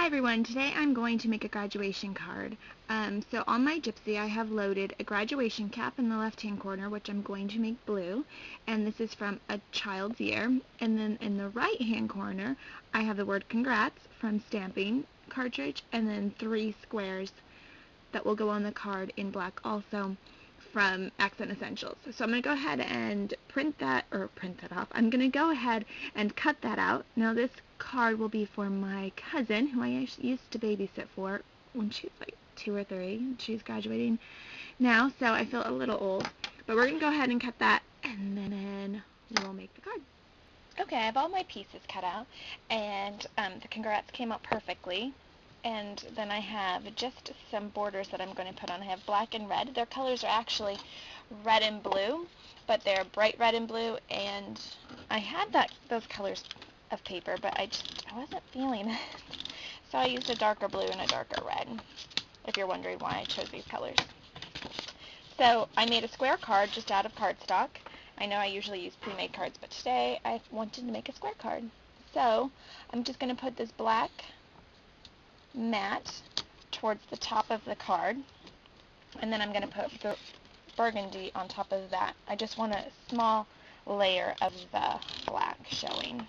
Hi everyone, today I'm going to make a graduation card. So on my Gypsy I have loaded a graduation cap in the left hand corner, which I'm going to make blue, and this is from a child's year. And then in the right hand corner I have the word congrats from Stamping Cartridge, and then 3 squares that will go on the card in black also from Accent Essentials. So I'm going to go ahead and print that off. I'm going to go ahead and cut that out. Now this card will be for my cousin, who I used to babysit for when she was like 2 or 3. She's graduating now, so I feel a little old. But we're going to go ahead and cut that, and then we'll make the card. Okay, I have all my pieces cut out, and the congrats came out perfectly. And then I have just some borders that I'm going to put on. I have black and red. Their colors are actually red and blue, but they're bright red and blue, and I had those colors of paper, but I wasn't feeling it. So I used a darker blue and a darker red, if you're wondering why I chose these colors. So I made a square card just out of cardstock. I know I usually use pre-made cards, but today I wanted to make a square card. So I'm just going to put this black matte towards the top of the card, and then I'm going to put the burgundy on top of that. I just want a small layer of the black showing.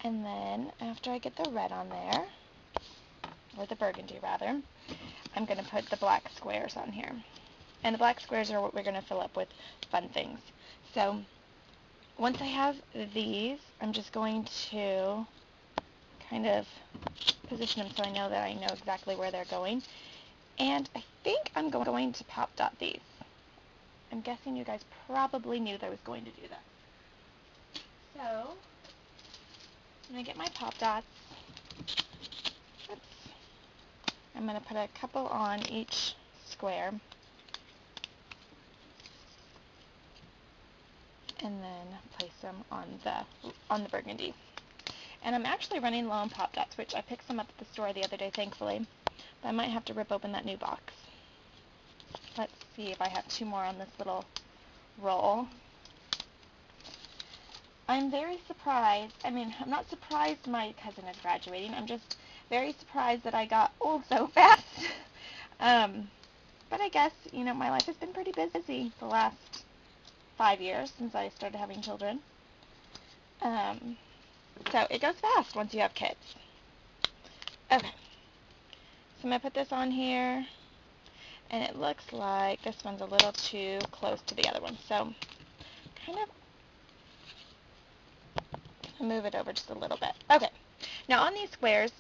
And then after I get the red on there, or the burgundy rather, I'm going to put the black squares on here. And the black squares are what we're going to fill up with fun things. So once I have these, I'm just going to kind of position them so I know exactly where they're going. And I think I'm going to pop dot these. I'm guessing you guys probably knew that I was going to do that. So I'm going to get my pop dots. Oops. I'm going to put a couple on each square. And then place them on the burgundy. And I'm actually running low on pop dots, which I picked some up at the store the other day, thankfully. But I might have to rip open that new box. Let's see if I have 2 more on this little roll. I'm very surprised. I mean, I'm not surprised my cousin is graduating. I'm just very surprised that I got old so fast. But I guess, my life has been pretty busy the last 5 years since I started having children. So it goes fast once you have kids. Okay. So I'm going to put this on here, and it looks like this one's a little too close to the other one. So kind of move it over just a little bit. Okay. Now on these squares,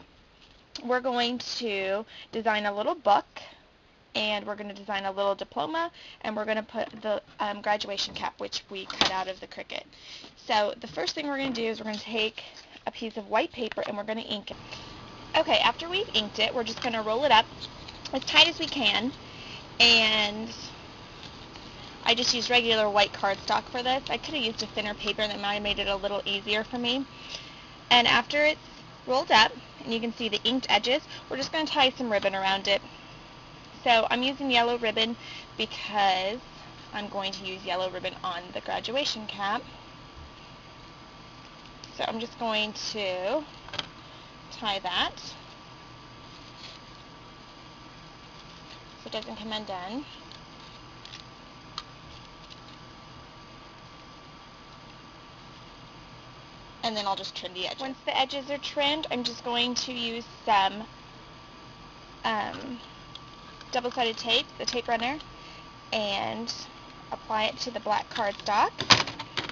we're going to design a little book, and we're going to design a little diploma, and we're going to put the graduation cap, which we cut out of the Cricut. So the first thing we're going to do is we're going to take a piece of white paper and we're going to ink it. Okay, after we've inked it, we're just going to roll it up as tight as we can, and I just used regular white cardstock for this. I could have used a thinner paper, and that might have made it a little easier for me. And after it's rolled up, and you can see the inked edges, we're just going to tie some ribbon around it. So I'm using yellow ribbon because I'm going to use yellow ribbon on the graduation cap. So I'm just going to tie that so it doesn't come undone. And then I'll just trim the edges. Once the edges are trimmed, I'm just going to use some double-sided tape, the tape runner, and apply it to the black cardstock,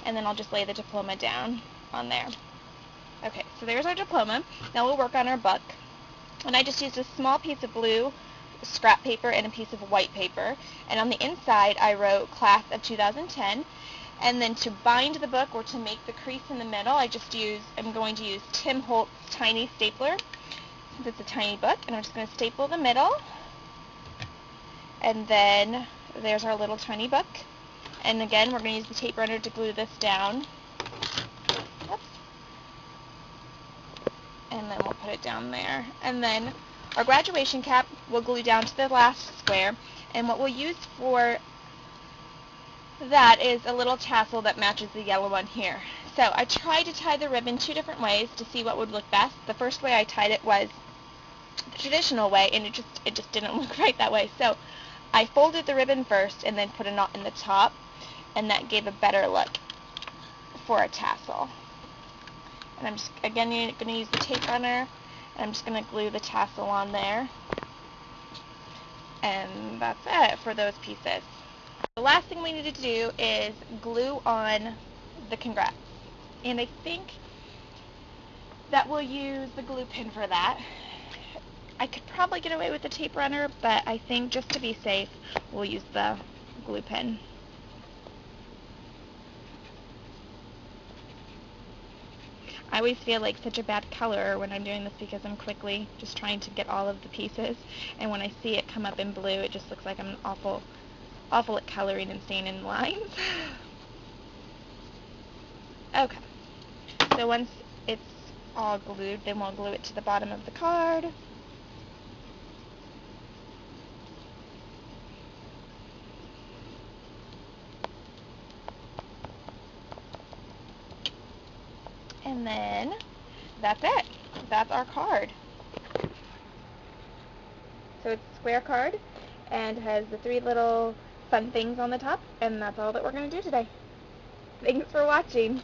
and then I'll just lay the diploma down on there. Okay, so there's our diploma. Now we'll work on our book. And I just used a small piece of blue scrap paper and a piece of white paper, and on the inside I wrote Class of 2010. And then to bind the book, or to make the crease in the middle, I'm going to use Tim Holtz tiny stapler, since it's a tiny book, and I'm just going to staple the middle. And then there's our little tiny book. And again, we're going to use the tape runner to glue this down. Oops. And then we'll put it down there. And then our graduation cap we'll glue down to the last square. And what we'll use for that is a little tassel that matches the yellow one here. So I tried to tie the ribbon 2 different ways to see what would look best. The first way I tied it was the traditional way, and it just didn't look right that way. So I folded the ribbon first and then put a knot in the top, and that gave a better look for a tassel. And I'm just, again, going to use the tape runner, and I'm just going to glue the tassel on there. And that's it for those pieces. The last thing we need to do is glue on the congrats. And I think that we'll use the glue pin for that. I could probably get away with the tape runner, but I think just to be safe, we'll use the glue pin. I always feel like such a bad colorer when I'm doing this because I'm quickly just trying to get all of the pieces, and when I see it come up in blue, it just looks like I'm awful at coloring and staying in lines. Okay, so once it's all glued, then we'll glue it to the bottom of the card. And then that's it. That's our card. So it's a square card and has the 3 little fun things on the top, and that's all that we're going to do today. Thanks for watching.